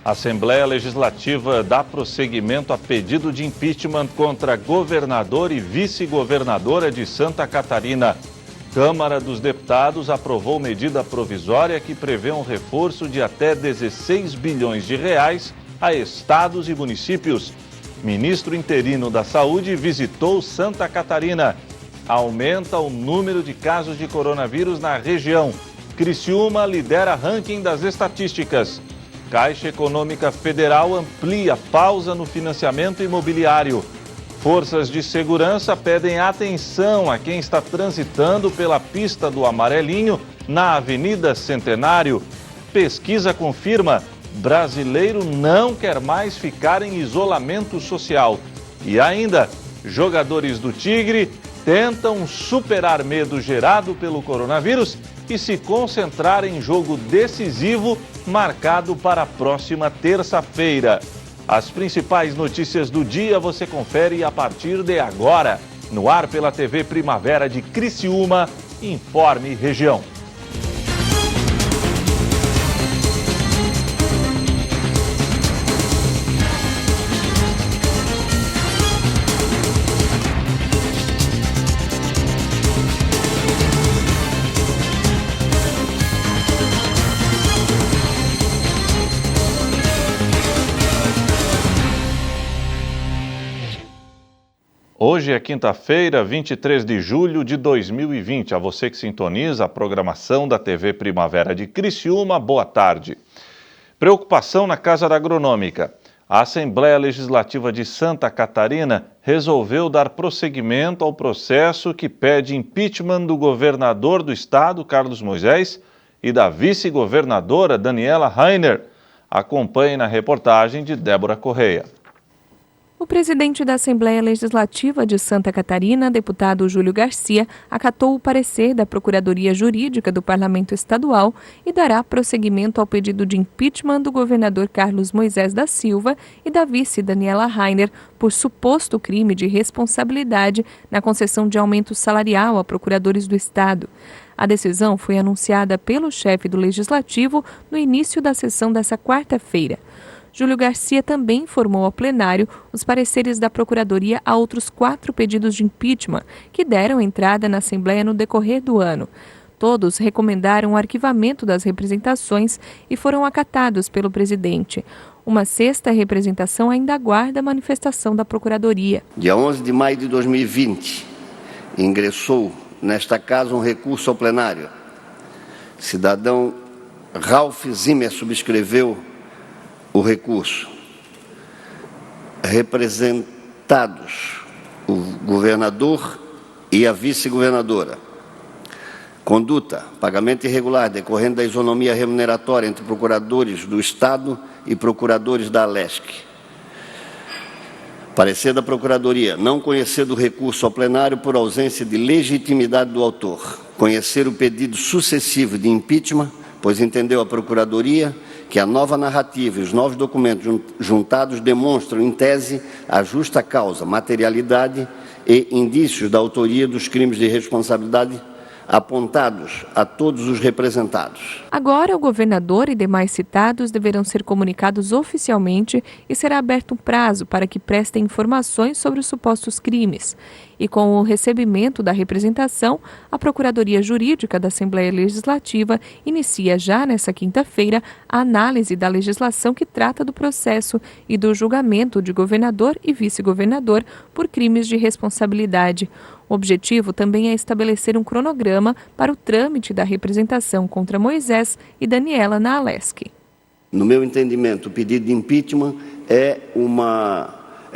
A Assembleia Legislativa dá prosseguimento a pedido de impeachment contra governador e vice-governadora de Santa Catarina. Câmara dos Deputados aprovou medida provisória que prevê um reforço de até 16 bilhões de reais a estados e municípios. Ministro interino da Saúde visitou Santa Catarina. Aumenta o número de casos de coronavírus na região. Criciúma lidera ranking das estatísticas. Caixa Econômica Federal amplia pausa no financiamento imobiliário. Forças de segurança pedem atenção a quem está transitando pela pista do Amarelinho na Avenida Centenário. Pesquisa confirma: brasileiro não quer mais ficar em isolamento social. E ainda, jogadores do Tigre tentam superar medo gerado pelo coronavírus e se concentrar em jogo decisivo marcado para a próxima terça-feira. As principais notícias do dia você confere a partir de agora. No ar pela TV Primavera de Criciúma, Informe Região. Hoje é quinta-feira, 23 de julho de 2020. A você que sintoniza a programação da TV Primavera de Criciúma, boa tarde. Preocupação na Casa da Agronômica. A Assembleia Legislativa de Santa Catarina resolveu dar prosseguimento ao processo que pede impeachment do governador do estado, Carlos Moisés, e da vice-governadora, Daniela Rainer. Acompanhe na reportagem de Débora Correia. O presidente da Assembleia Legislativa de Santa Catarina, deputado Júlio Garcia, acatou o parecer da Procuradoria Jurídica do Parlamento Estadual e dará prosseguimento ao pedido de impeachment do governador Carlos Moisés da Silva e da vice Daniela Rainer por suposto crime de responsabilidade na concessão de aumento salarial a procuradores do Estado. A decisão foi anunciada pelo chefe do Legislativo no início da sessão desta quarta-feira. Júlio Garcia também informou ao plenário os pareceres da Procuradoria a outros 4 pedidos de impeachment que deram entrada na Assembleia no decorrer do ano. Todos recomendaram o arquivamento das representações e foram acatados pelo presidente. Uma 6ª representação ainda aguarda a manifestação da Procuradoria. Dia 11 de maio de 2020, ingressou nesta casa um recurso ao plenário. Cidadão Ralph Zimmer subscreveu o recurso. Representados o governador e a vice-governadora. Conduta: pagamento irregular decorrente da isonomia remuneratória entre procuradores do Estado e procuradores da Alesc. Parecer da Procuradoria: não conhecer do recurso ao plenário por ausência de legitimidade do autor. Conhecer o pedido sucessivo de impeachment, pois entendeu a Procuradoria que a nova narrativa e os novos documentos juntados demonstram, em tese, a justa causa, materialidade e indícios da autoria dos crimes de responsabilidade apontados a todos os representados. Agora, o governador e demais citados deverão ser comunicados oficialmente e será aberto um prazo para que prestem informações sobre os supostos crimes. E com o recebimento da representação, a Procuradoria Jurídica da Assembleia Legislativa inicia já nesta quinta-feira a análise da legislação que trata do processo e do julgamento de governador e vice-governador por crimes de responsabilidade. O objetivo também é estabelecer um cronograma para o trâmite da representação contra Moisés e Daniela na Alesc. No meu entendimento, o pedido de impeachment é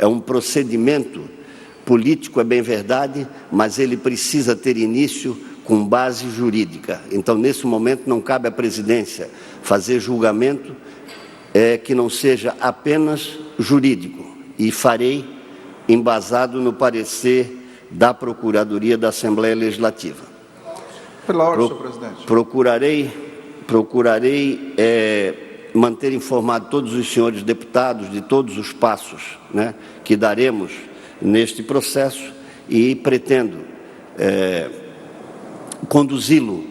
um procedimento político, é bem verdade, mas ele precisa ter início com base jurídica. Então, nesse momento, não cabe à presidência fazer julgamento que não seja apenas jurídico, e farei embasado no parecer da Procuradoria da Assembleia Legislativa. Pela ordem, senhor presidente. Procurarei manter informado todos os senhores deputados de todos os passos, né, que daremos neste processo, e pretendo conduzi-lo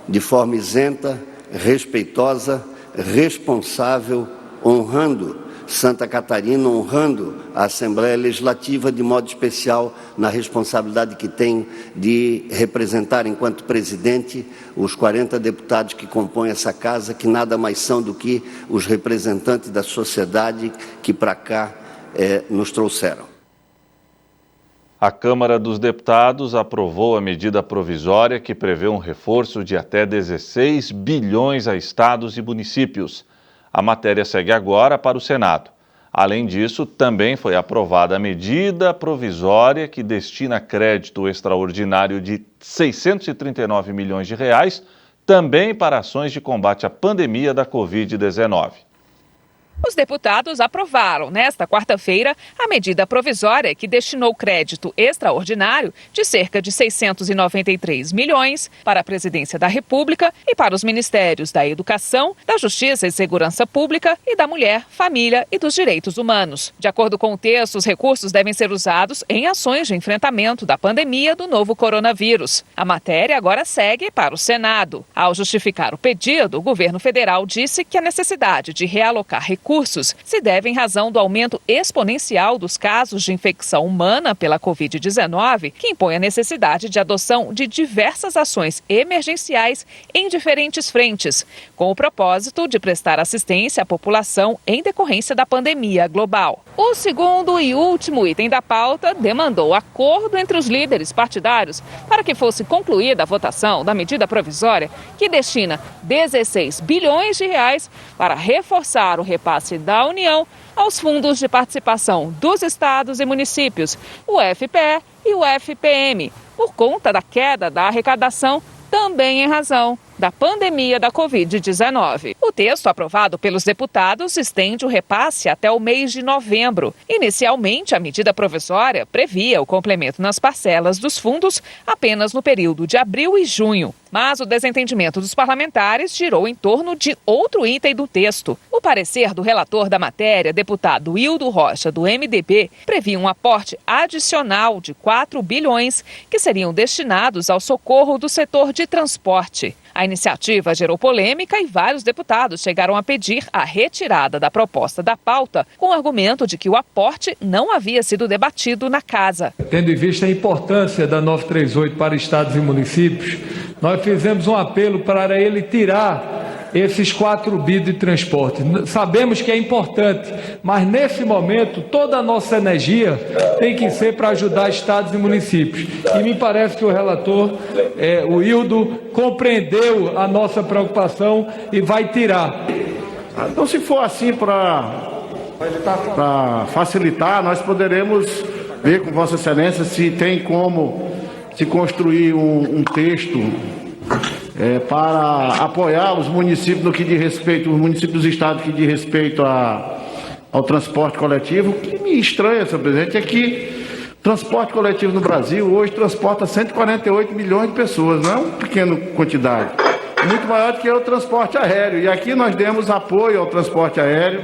de forma isenta, respeitosa, responsável honrando Santa Catarina, honrando a Assembleia Legislativa, de modo especial na responsabilidade que tem de representar, enquanto presidente, os 40 deputados que compõem essa casa, que nada mais são do que os representantes da sociedade que para cá nos trouxeram. A Câmara dos Deputados aprovou a medida provisória que prevê um reforço de até 16 bilhões a estados e municípios. A matéria segue agora para o Senado. Além disso, também foi aprovada a medida provisória que destina crédito extraordinário de R$ 639 milhões também para ações de combate à pandemia da Covid-19. Os deputados aprovaram, nesta quarta-feira, a medida provisória que destinou crédito extraordinário de cerca de 693 milhões para a Presidência da República e para os Ministérios da Educação, da Justiça e Segurança Pública e da Mulher, Família e dos Direitos Humanos. De acordo com o texto, os recursos devem ser usados em ações de enfrentamento da pandemia do novo coronavírus. A matéria agora segue para o Senado. Ao justificar o pedido, o governo federal disse que a necessidade de realocar recursos se deve em razão do aumento exponencial dos casos de infecção humana pela Covid-19, que impõe a necessidade de adoção de diversas ações emergenciais em diferentes frentes, com o propósito de prestar assistência à população em decorrência da pandemia global. O segundo e último item da pauta demandou acordo entre os líderes partidários para que fosse concluída a votação da medida provisória que destina 16 bilhões de reais para reforçar o repasse da União aos fundos de participação dos estados e municípios, o FPE e o FPM, por conta da queda da arrecadação, também em razão da pandemia da Covid-19. O texto aprovado pelos deputados estende o repasse até o mês de novembro. Inicialmente, a medida provisória previa o complemento nas parcelas dos fundos apenas no período de abril e junho. Mas o desentendimento dos parlamentares girou em torno de outro item do texto. O parecer do relator da matéria, deputado Hildo Rocha, do MDB, previa um aporte adicional de 4 bilhões que seriam destinados ao socorro do setor de transporte. A iniciativa gerou polêmica e vários deputados chegaram a pedir a retirada da proposta da pauta com o argumento de que o aporte não havia sido debatido na casa. Tendo em vista a importância da 938 para estados e municípios, nós fizemos um apelo para ele tirar esses 4 bi de transporte. Sabemos que é importante, mas nesse momento toda a nossa energia tem que ser para ajudar estados e municípios. E me parece que o relator, o Hildo, compreendeu a nossa preocupação e vai tirar. Então, se for assim para facilitar, nós poderemos ver com Vossa Excelência se tem como se construir um texto para apoiar os municípios no que diz respeito, os municípios dos estados que diz respeito ao transporte coletivo. O que me estranha, senhor presidente, é que o transporte coletivo no Brasil hoje transporta 148 milhões de pessoas, não é uma pequena quantidade, muito maior do que o transporte aéreo. E aqui nós demos apoio ao transporte aéreo,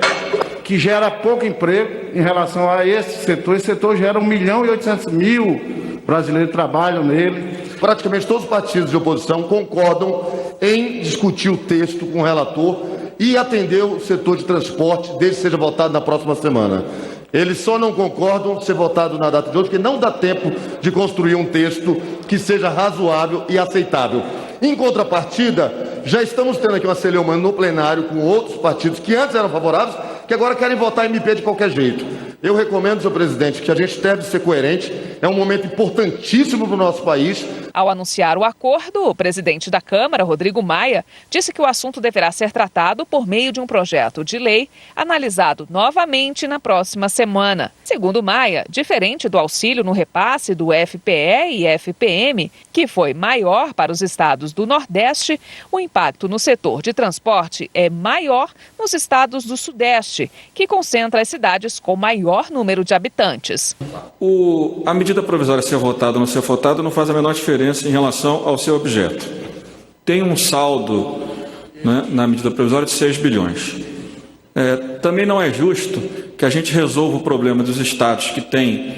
que gera pouco emprego em relação a esse setor. Esse setor gera 1.800.000 brasileiros que trabalham nele. Praticamente todos os partidos de oposição concordam em discutir o texto com o relator e atender o setor de transporte, desde que seja votado na próxima semana. Eles só não concordam de ser votado na data de hoje, porque não dá tempo de construir um texto que seja razoável e aceitável. Em contrapartida, já estamos tendo aqui uma celeuma no plenário com outros partidos que antes eram favoráveis, que agora querem votar MP de qualquer jeito. Eu recomendo, senhor presidente, que a gente deve ser coerente. É um momento importantíssimo para o nosso país. Ao anunciar o acordo, o presidente da Câmara, Rodrigo Maia, disse que o assunto deverá ser tratado por meio de um projeto de lei analisado novamente na próxima semana. Segundo Maia, diferente do auxílio no repasse do FPE e FPM, que foi maior para os estados do Nordeste, o impacto no setor de transporte é maior nos estados do Sudeste, que concentra as cidades com maior número de habitantes. A medida provisória ser votada ou não ser votada não faz a menor diferença em relação ao seu objeto. Tem um saldo, né, na medida provisória de 6 bilhões. Também não é justo que a gente resolva o problema dos estados que têm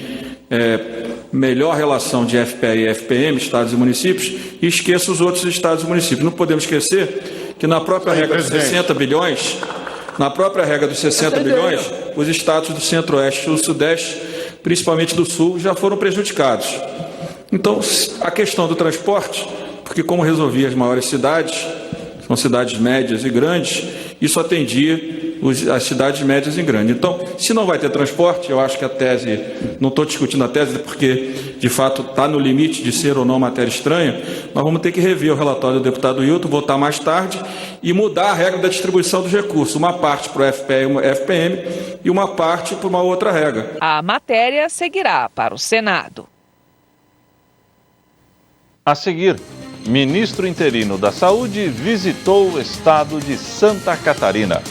melhor relação de FPE e FPM, estados e municípios, e esqueça os outros estados e municípios. Não podemos esquecer que na própria regra de 60 bilhões, Na própria regra dos 60 bilhões, os estados do Centro-Oeste e do Sudeste, principalmente do Sul, já foram prejudicados. Então, a questão do transporte, porque como resolvia as maiores cidades, são cidades médias e grandes, isso atendia as cidades médias e grandes. Então, se não vai ter transporte, eu acho que a tese, não estou discutindo a tese porque, de fato, está no limite de ser ou não matéria estranha, nós vamos ter que rever o relatório do deputado Hilton, votar mais tarde e mudar a regra da distribuição dos recursos, uma parte para o FPM e uma parte para uma outra regra. A matéria seguirá para o Senado. A seguir, ministro interino da Saúde visitou o estado de Santa Catarina.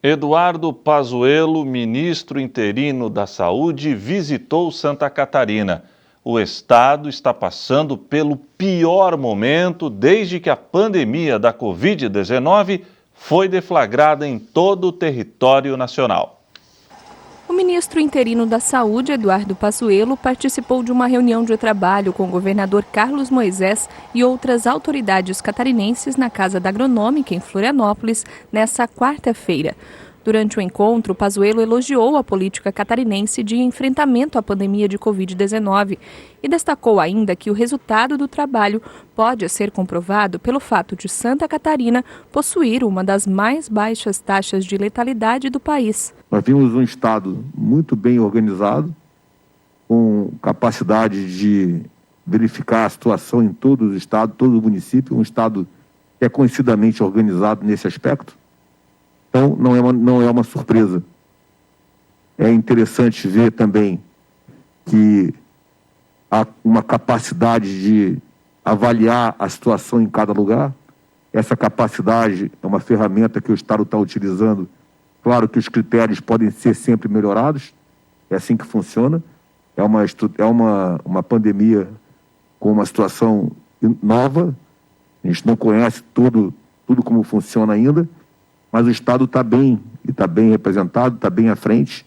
Eduardo Pazuello, ministro interino da Saúde, visitou Santa Catarina. O estado está passando pelo pior momento desde que a pandemia da Covid-19 foi deflagrada em todo o território nacional. O ministro interino da Saúde, Eduardo Pazuello, participou de uma reunião de trabalho com o governador Carlos Moisés e outras autoridades catarinenses na Casa da Agronômica, em Florianópolis, nesta quarta-feira. Durante o encontro, Pazuello elogiou a política catarinense de enfrentamento à pandemia de Covid-19 e destacou ainda que o resultado do trabalho pode ser comprovado pelo fato de Santa Catarina possuir uma das mais baixas taxas de letalidade do país. Nós vimos um estado muito bem organizado, com capacidade de verificar a situação em todo o estado, todo o município, um estado que é conhecidamente organizado nesse aspecto. Então, não é uma surpresa. É interessante ver também que há uma capacidade de avaliar a situação em cada lugar. Essa capacidade é uma ferramenta que o Estado está utilizando. Claro que os critérios podem ser sempre melhorados, é assim que funciona. É uma pandemia com uma situação nova, a gente não conhece tudo como funciona ainda, mas o Estado está bem, e está bem representado, está bem à frente,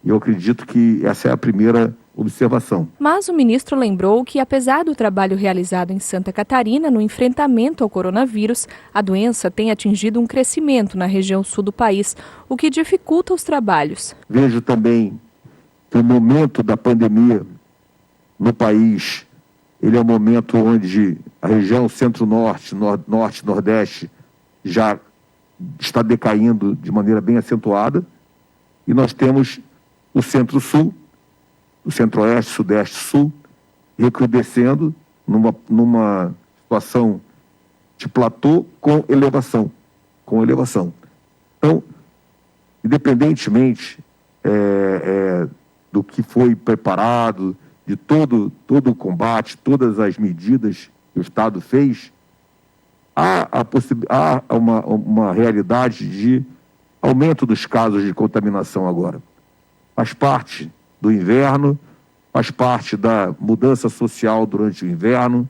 e eu acredito que essa é a primeira observação. Mas o ministro lembrou que, apesar do trabalho realizado em Santa Catarina no enfrentamento ao coronavírus, a doença tem atingido um crescimento na região sul do país, o que dificulta os trabalhos. Vejo também que o momento da pandemia no país, ele é um momento onde a região centro-norte, norte, nordeste já está decaindo de maneira bem acentuada, e nós temos o centro-sul, o centro-oeste, sudeste, sul, recrudescendo numa situação de platô com elevação. Então, independentemente do que foi preparado, de todo o combate, todas as medidas que o Estado fez, há uma realidade de aumento dos casos de contaminação agora. Faz parte do inverno, faz parte da mudança social durante o inverno,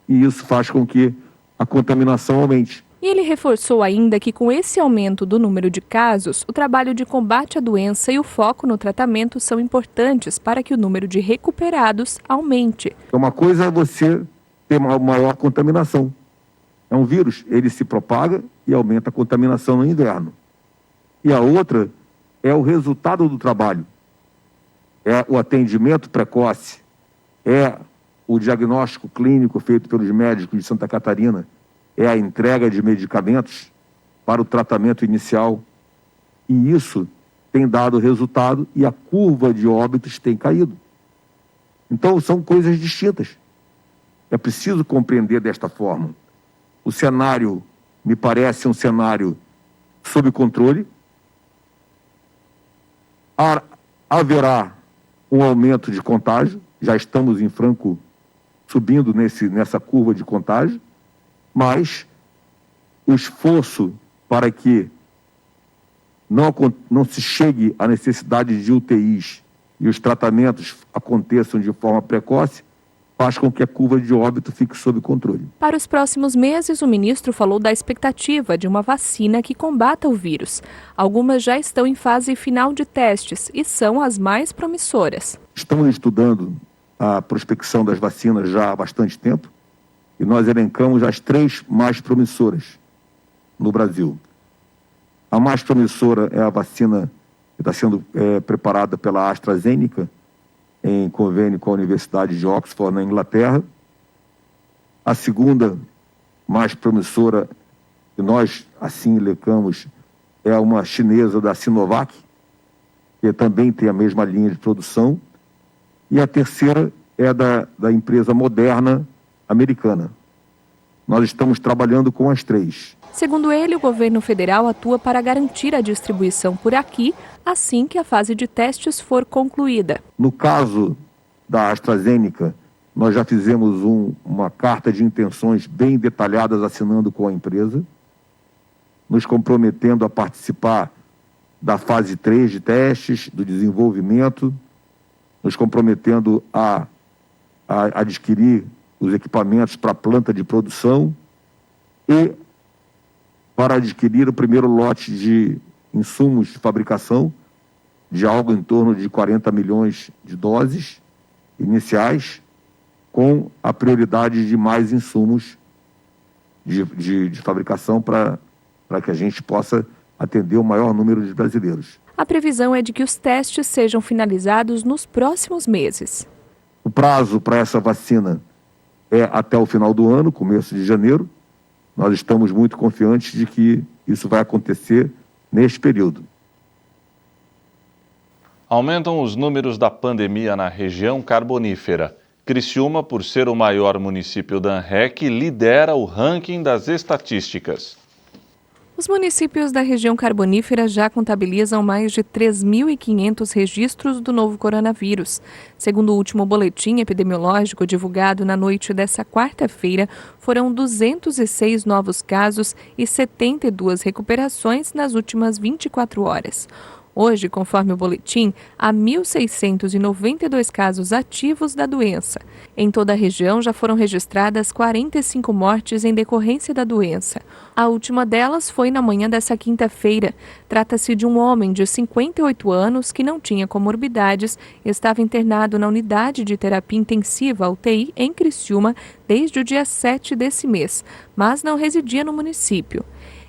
e isso faz com que a contaminação aumente. E ele reforçou ainda que, com esse aumento do número de casos, o trabalho de combate à doença e o foco no tratamento são importantes para que o número de recuperados aumente. Uma coisa é você ter uma maior contaminação. É um vírus, ele se propaga e aumenta a contaminação no inverno. E a outra é o resultado do trabalho. É o atendimento precoce, é o diagnóstico clínico feito pelos médicos de Santa Catarina, é a entrega de medicamentos para o tratamento inicial. E isso tem dado resultado e a curva de óbitos tem caído. Então, são coisas distintas. É preciso compreender desta forma. O cenário me parece um cenário sob controle. Haverá um aumento de contágio, já estamos em franco subindo nessa curva de contágio, mas o esforço para que não se chegue à necessidade de UTIs e os tratamentos aconteçam de forma precoce, faz com que a curva de óbito fique sob controle. Para os próximos meses, o ministro falou da expectativa de uma vacina que combata o vírus. Algumas já estão em fase final de testes e são as mais promissoras. Estamos estudando a prospecção das vacinas já há bastante tempo e nós elencamos as 3 mais promissoras no Brasil. A mais promissora é a vacina que está sendo preparada pela AstraZeneca, em convênio com a Universidade de Oxford, na Inglaterra. A segunda mais promissora, que nós assim elencamos, é uma chinesa da Sinovac, que também tem a mesma linha de produção. E a terceira é da empresa Moderna americana. Nós estamos trabalhando com as 3. Segundo ele, o governo federal atua para garantir a distribuição por aqui, assim que a fase de testes for concluída. No caso da AstraZeneca, nós já fizemos uma carta de intenções bem detalhadas assinando com a empresa, nos comprometendo a participar da fase 3 de testes, do desenvolvimento, nos comprometendo a adquirir os equipamentos para a planta de produção e para adquirir o primeiro lote de insumos de fabricação de algo em torno de 40 milhões de doses iniciais, com a prioridade de mais insumos de fabricação para que a gente possa atender o maior número de brasileiros. A previsão é de que os testes sejam finalizados nos próximos meses. O prazo para essa vacina é até o final do ano, começo de janeiro. Nós estamos muito confiantes de que isso vai acontecer neste período. Aumentam os números da pandemia na região carbonífera. Criciúma, por ser o maior município da ANREC, lidera o ranking das estatísticas. Os municípios da região carbonífera já contabilizam mais de 3.500 registros do novo coronavírus. Segundo o último boletim epidemiológico divulgado na noite desta quarta-feira, foram 206 novos casos e 72 recuperações nas últimas 24 horas. Hoje, conforme o boletim, há 1.692 casos ativos da doença. Em toda a região já foram registradas 45 mortes em decorrência da doença. A última delas foi na manhã dessa quinta-feira. Trata-se de um homem de 58 anos que não tinha comorbidades e estava internado na unidade de terapia intensiva UTI em Criciúma desde o dia 7 desse mês, mas não residia no município.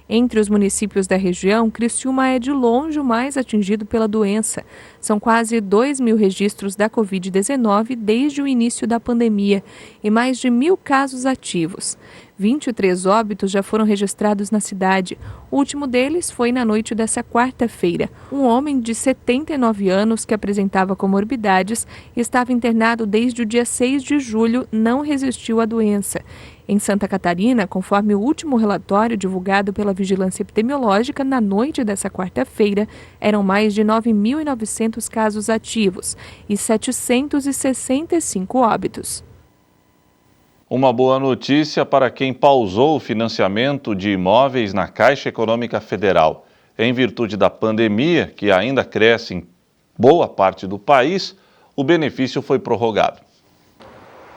Entre os municípios da região, Criciúma é de longe o mais atingido pela doença. São quase 2.000 registros da Covid-19 desde o início da pandemia e mais de 1.000 casos ativos. 23 óbitos já foram registrados na cidade. O último deles foi na noite dessa quarta-feira. Um homem de 79 anos que apresentava comorbidades e estava internado desde o dia 6 de julho não resistiu à doença. Em Santa Catarina, conforme o último relatório divulgado pela Vigilância Epidemiológica, na noite dessa quarta-feira, eram mais de 9.900 casos ativos e 765 óbitos. Uma boa notícia para quem pausou o financiamento de imóveis na Caixa Econômica Federal. Em virtude da pandemia, que ainda cresce em boa parte do país, o benefício foi prorrogado.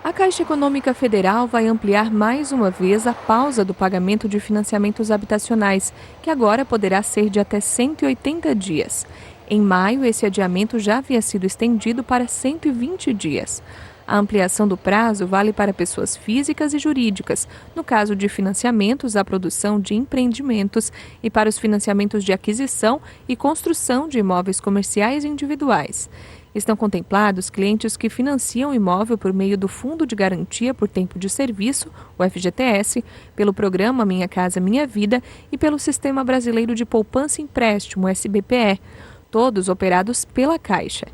A Caixa Econômica Federal vai ampliar mais uma vez a pausa do pagamento de financiamentos habitacionais, que agora poderá ser de até 180 dias. Em maio, esse adiamento já havia sido estendido para 120 dias. A ampliação do prazo vale para pessoas físicas e jurídicas, no caso de financiamentos à produção de empreendimentos e para os financiamentos de aquisição e construção de imóveis comerciais e individuais. Estão contemplados clientes que financiam imóvel por meio do Fundo de Garantia por Tempo de Serviço, o FGTS, pelo programa Minha Casa Minha Vida e pelo Sistema Brasileiro de Poupança e Empréstimo, SBPE, todos operados pela Caixa.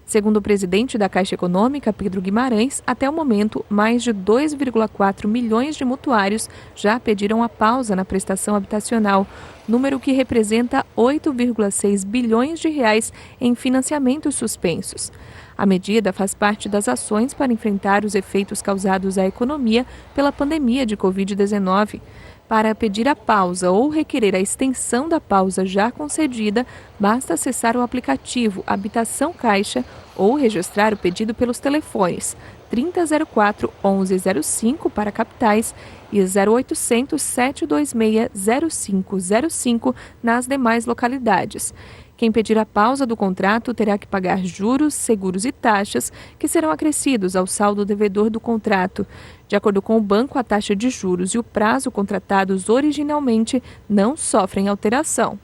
Segundo o presidente da Caixa Econômica, Pedro Guimarães, até o momento, mais de 2,4 milhões de mutuários já pediram a pausa na prestação habitacional, número que representa 8,6 bilhões de reais em financiamentos suspensos. A medida faz parte das ações para enfrentar os efeitos causados à economia pela pandemia de Covid-19. Para pedir a pausa ou requerer a extensão da pausa já concedida, basta acessar o aplicativo Habitação Caixa ou registrar o pedido pelos telefones 3004 1105 para capitais e 0800 726 0505 nas demais localidades. Quem pedir a pausa do contrato terá que pagar juros, seguros e taxas que serão acrescidos ao saldo devedor do contrato. De acordo com o banco, a taxa de juros e o prazo contratados originalmente não sofrem alteração.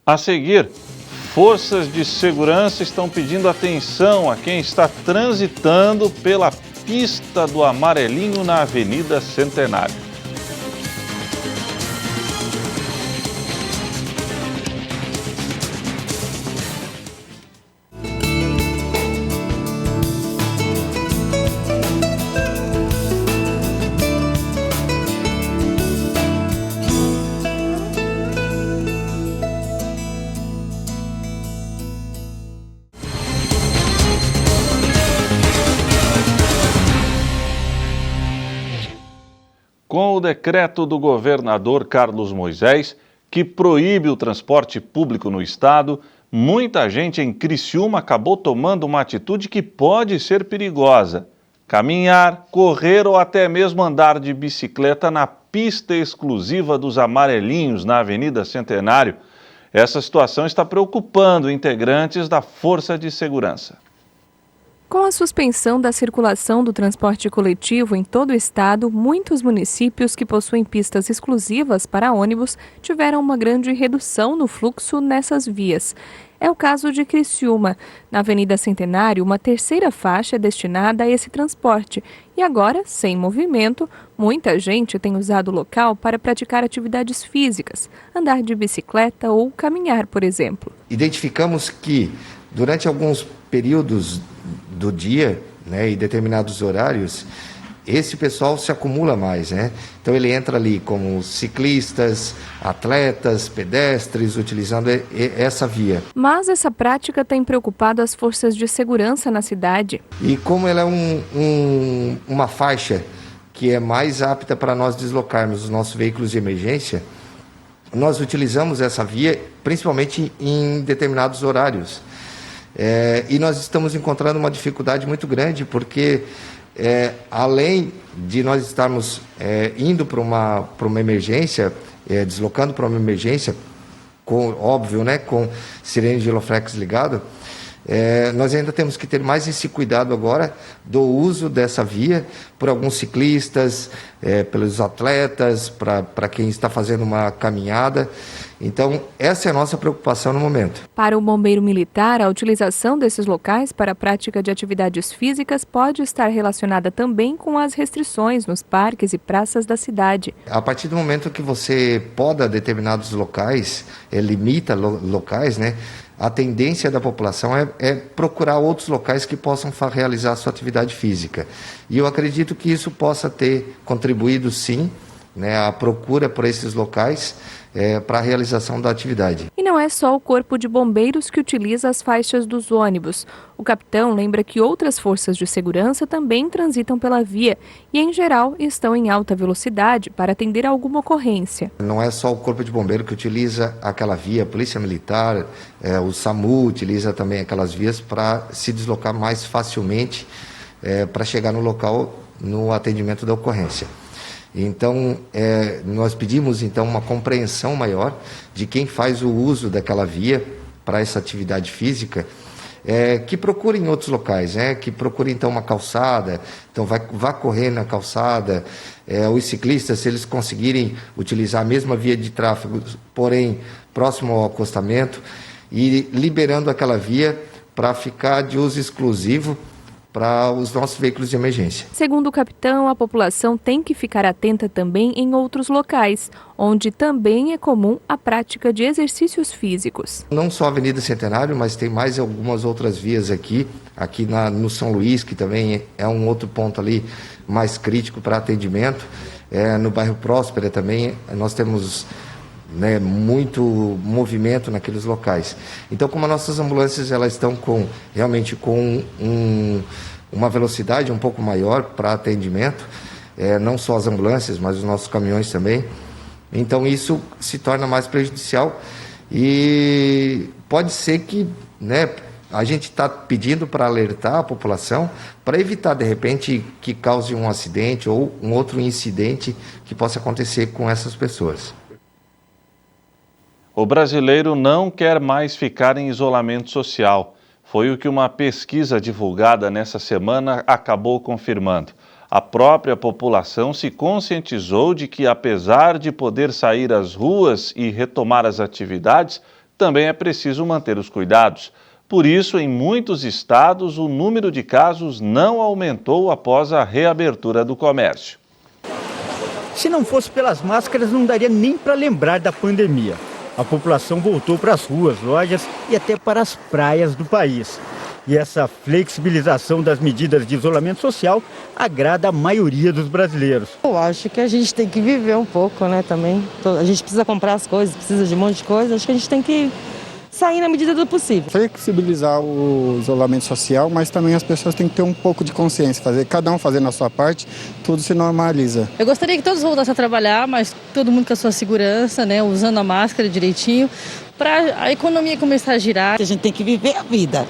A seguir, forças de segurança estão pedindo atenção a quem está transitando pela pista do Amarelinho na Avenida Centenário. Com o decreto do governador Carlos Moisés, que proíbe o transporte público no estado, muita gente em Criciúma acabou tomando uma atitude que pode ser perigosa: caminhar, correr ou até mesmo andar de bicicleta na pista exclusiva dos Amarelinhos, na Avenida Centenário. Essa situação está preocupando integrantes da Força de Segurança. Com a suspensão da circulação do transporte coletivo em todo o estado, muitos municípios que possuem pistas exclusivas para ônibus tiveram uma grande redução no fluxo nessas vias. É o caso de Criciúma. Na Avenida Centenário, uma terceira faixa é destinada a esse transporte. E agora, sem movimento, muita gente tem usado o local para praticar atividades físicas, andar de bicicleta ou caminhar, por exemplo. Identificamos que, durante alguns períodos do dia, né, e determinados horários, esse pessoal se acumula mais, né? Então ele entra ali como ciclistas, atletas, pedestres, utilizando essa via. Mas essa prática tem preocupado as forças de segurança na cidade. E como ela é uma faixa que é mais apta para nós deslocarmos os nossos veículos de emergência, nós utilizamos essa via principalmente em determinados horários. E nós estamos encontrando uma dificuldade muito grande, porque além de nós estarmos indo para uma emergência, deslocando para uma emergência, óbvio, né, com sirene de Geloflex ligado, nós ainda temos que ter mais esse cuidado agora do uso dessa via por alguns ciclistas, pelos atletas, para quem está fazendo uma caminhada. Então, essa é a nossa preocupação no momento. Para o bombeiro militar, a utilização desses locais para a prática de atividades físicas pode estar relacionada também com as restrições nos parques e praças da cidade. A partir do momento que você poda determinados locais, limita locais, né? A tendência da população é procurar outros locais que possam realizar a sua atividade física. E eu acredito que isso possa ter contribuído, sim, né, a procura por esses locais para a realização da atividade. E não é só o Corpo de Bombeiros que utiliza as faixas dos ônibus. O capitão lembra que outras forças de segurança também transitam pela via e, em geral, estão em alta velocidade para atender a alguma ocorrência. Não é só o Corpo de Bombeiros que utiliza aquela via, a Polícia Militar, o SAMU utiliza também aquelas vias para se deslocar mais facilmente para chegar no local no atendimento da ocorrência. Então, nós pedimos então uma compreensão maior de quem faz o uso daquela via para essa atividade física, que procure em outros locais, que procure então uma calçada, então vá correr na calçada. Os ciclistas, se eles conseguirem utilizar a mesma via de tráfego, porém próximo ao acostamento, e liberando aquela via para ficar de uso exclusivo para os nossos veículos de emergência. Segundo o capitão, a população tem que ficar atenta também em outros locais, onde também é comum a prática de exercícios físicos. Não só a Avenida Centenário, mas tem mais algumas outras vias aqui no São Luís, que também é um outro ponto ali mais crítico para atendimento. No bairro Próspera também nós temos né, muito movimento naqueles locais. Então, como as nossas ambulâncias elas estão realmente com uma velocidade um pouco maior para atendimento, não só as ambulâncias, mas os nossos caminhões também, então isso se torna mais prejudicial e pode ser que, né, a gente está pedindo para alertar a população para evitar, de repente, que cause um acidente ou um outro incidente que possa acontecer com essas pessoas. O brasileiro não quer mais ficar em isolamento social. Foi o que uma pesquisa divulgada nessa semana acabou confirmando. A própria população se conscientizou de que, apesar de poder sair às ruas e retomar as atividades, também é preciso manter os cuidados. Por isso, em muitos estados, o número de casos não aumentou após a reabertura do comércio. Se não fosse pelas máscaras, não daria nem para lembrar da pandemia. A população voltou para as ruas, lojas e até para as praias do país. E essa flexibilização das medidas de isolamento social agrada a maioria dos brasileiros. Eu acho que a gente tem que viver um pouco, né, também. A gente precisa comprar as coisas, precisa de um monte de coisa. Acho que a gente tem que sair na medida do possível. Flexibilizar o isolamento social, mas também as pessoas têm que ter um pouco de consciência, cada um fazendo a sua parte, tudo se normaliza. Eu gostaria que todos voltassem a trabalhar, mas todo mundo com a sua segurança, né, usando a máscara direitinho, para a economia começar a girar. A gente tem que viver a vida.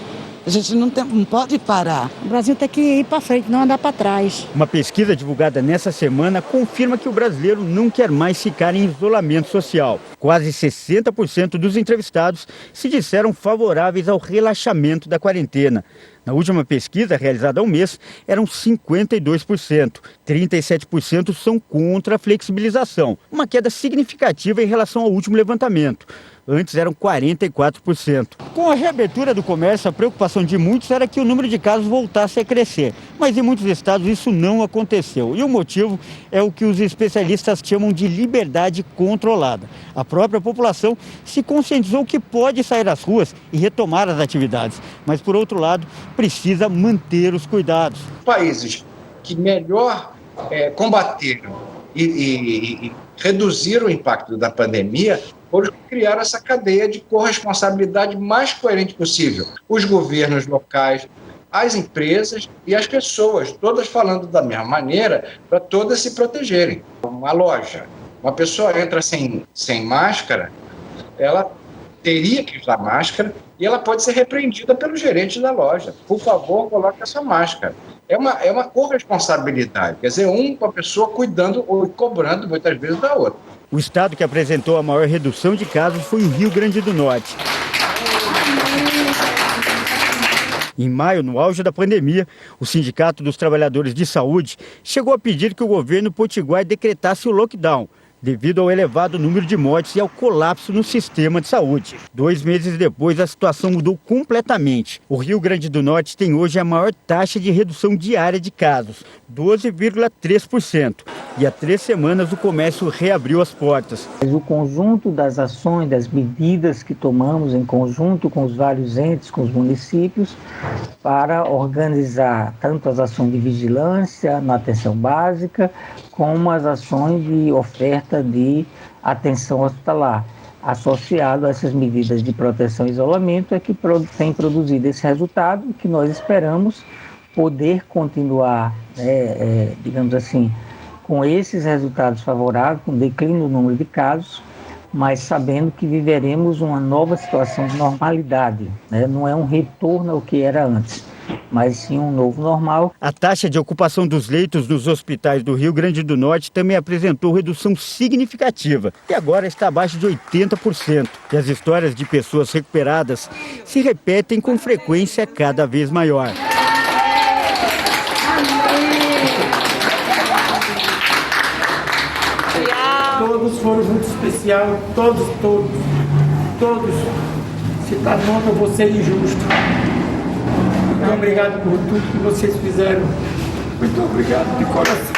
A gente não pode parar. O Brasil tem que ir para frente, não andar para trás. Uma pesquisa divulgada nessa semana confirma que o brasileiro não quer mais ficar em isolamento social. Quase 60% dos entrevistados se disseram favoráveis ao relaxamento da quarentena. Na última pesquisa, realizada há um mês, eram 52%. 37% são contra a flexibilização, uma queda significativa em relação ao último levantamento. Antes eram 44%. Com a reabertura do comércio, a preocupação de muitos era que o número de casos voltasse a crescer. Mas em muitos estados isso não aconteceu. E o motivo é o que os especialistas chamam de liberdade controlada. A própria população se conscientizou que pode sair às ruas e retomar as atividades. Mas, por outro lado, precisa manter os cuidados. Países que melhor combateram e reduziram o impacto da pandemia foram criar essa cadeia de corresponsabilidade mais coerente possível. Os governos locais, as empresas e as pessoas, todas falando da mesma maneira, para todas se protegerem. Uma loja, uma pessoa entra sem máscara, ela teria que usar máscara e ela pode ser repreendida pelo gerente da loja. Por favor, coloque essa máscara. É uma corresponsabilidade, quer dizer, uma pessoa cuidando ou cobrando muitas vezes da outra. O estado que apresentou a maior redução de casos foi o Rio Grande do Norte. Em maio, no auge da pandemia, o Sindicato dos Trabalhadores de Saúde chegou a pedir que o governo potiguar decretasse o lockdown, devido ao elevado número de mortes e ao colapso no sistema de saúde. 2 meses depois, a situação mudou completamente. O Rio Grande do Norte tem hoje a maior taxa de redução diária de casos, 12,3%. E há 3 semanas o comércio reabriu as portas. O conjunto das ações, das medidas que tomamos em conjunto com os vários entes, com os municípios, para organizar tanto as ações de vigilância na atenção básica, como as ações de oferta de atenção hospitalar. Associado a essas medidas de proteção e isolamento é que tem produzido esse resultado que nós esperamos poder continuar, digamos assim, com esses resultados favoráveis, com declínio do número de casos, mas sabendo que viveremos uma nova situação de normalidade, né? Não é um retorno ao que era antes, mas sim um novo normal. A taxa de ocupação dos leitos nos hospitais do Rio Grande do Norte também apresentou redução significativa e agora está abaixo de 80%. E as histórias de pessoas recuperadas se repetem com frequência cada vez maior. Todos foram muito especial, todos. Se está bom, eu vou ser injusto. Muito obrigado por tudo que vocês fizeram. Muito obrigado de coração.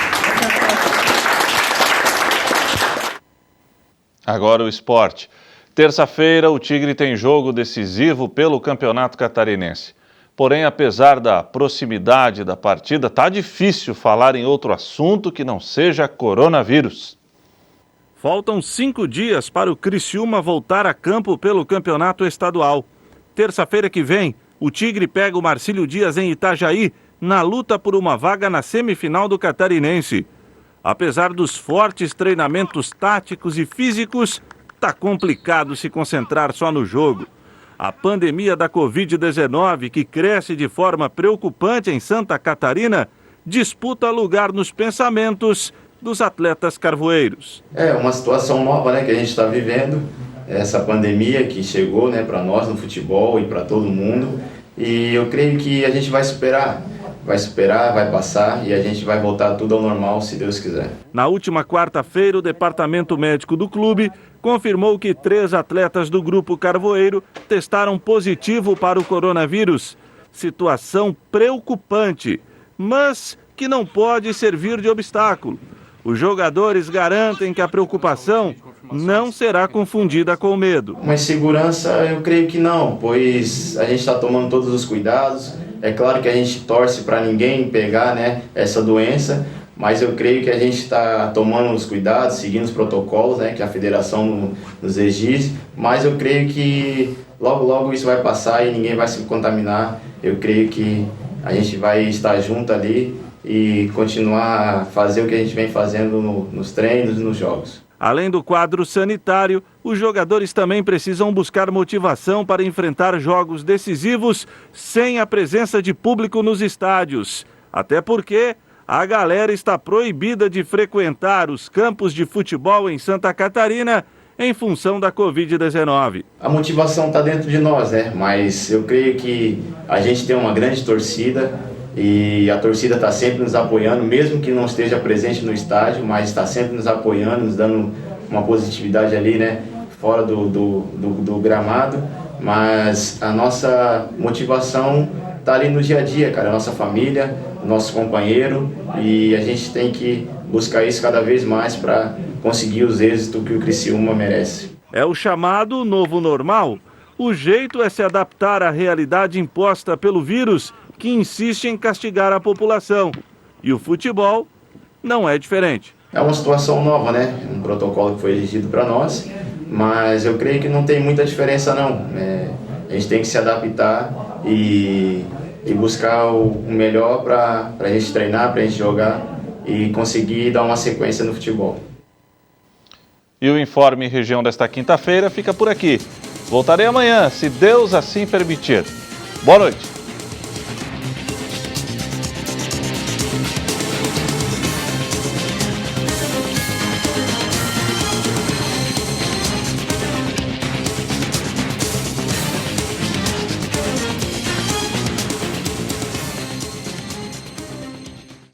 Agora o esporte. Terça-feira, o Tigre tem jogo decisivo pelo Campeonato Catarinense. Porém, apesar da proximidade da partida, está difícil falar em outro assunto que não seja coronavírus. Faltam 5 dias para o Criciúma voltar a campo pelo campeonato estadual. Terça-feira que vem, o Tigre pega o Marcílio Dias em Itajaí, na luta por uma vaga na semifinal do Catarinense. Apesar dos fortes treinamentos táticos e físicos, tá complicado se concentrar só no jogo. A pandemia da Covid-19, que cresce de forma preocupante em Santa Catarina, disputa lugar nos pensamentos dos atletas carvoeiros. É uma situação nova, né, que a gente está vivendo, essa pandemia que chegou, né, para nós no futebol e para todo mundo, e eu creio que a gente vai superar, vai passar e a gente vai voltar tudo ao normal, se Deus quiser. Na última quarta-feira, o departamento médico do clube confirmou que 3 atletas do grupo carvoeiro testaram positivo para o coronavírus. Situação preocupante, mas que não pode servir de obstáculo. Os jogadores garantem que a preocupação não será confundida com medo. Uma insegurança, eu creio que não, pois a gente está tomando todos os cuidados. É claro que a gente torce para ninguém pegar, né, essa doença, mas eu creio que a gente está tomando os cuidados, seguindo os protocolos, né, que a federação nos exige, mas eu creio que logo isso vai passar e ninguém vai se contaminar. Eu creio que a gente vai estar junto ali e continuar a fazer o que a gente vem fazendo nos treinos e nos jogos. Além do quadro sanitário, os jogadores também precisam buscar motivação para enfrentar jogos decisivos sem a presença de público nos estádios. Até porque a galera está proibida de frequentar os campos de futebol em Santa Catarina em função da Covid-19. A motivação está dentro de nós, né? Mas eu creio que a gente tem uma grande torcida e a torcida está sempre nos apoiando, mesmo que não esteja presente no estádio, mas está sempre nos apoiando, nos dando uma positividade ali, né? Fora do gramado. Mas a nossa motivação está ali no dia a dia, cara, a nossa família, o nosso companheiro, e a gente tem que buscar isso cada vez mais para conseguir os êxitos que o Criciúma merece. É o chamado novo normal. O jeito é se adaptar à realidade imposta pelo vírus, que insiste em castigar a população. E o futebol não é diferente. É uma situação nova, né? Um protocolo que foi exigido para nós, mas eu creio que não tem muita diferença não. A gente tem que se adaptar e buscar o melhor para a gente treinar, para a gente jogar e conseguir dar uma sequência no futebol. E o Informe Região desta quinta-feira fica por aqui. Voltarei amanhã, se Deus assim permitir. Boa noite.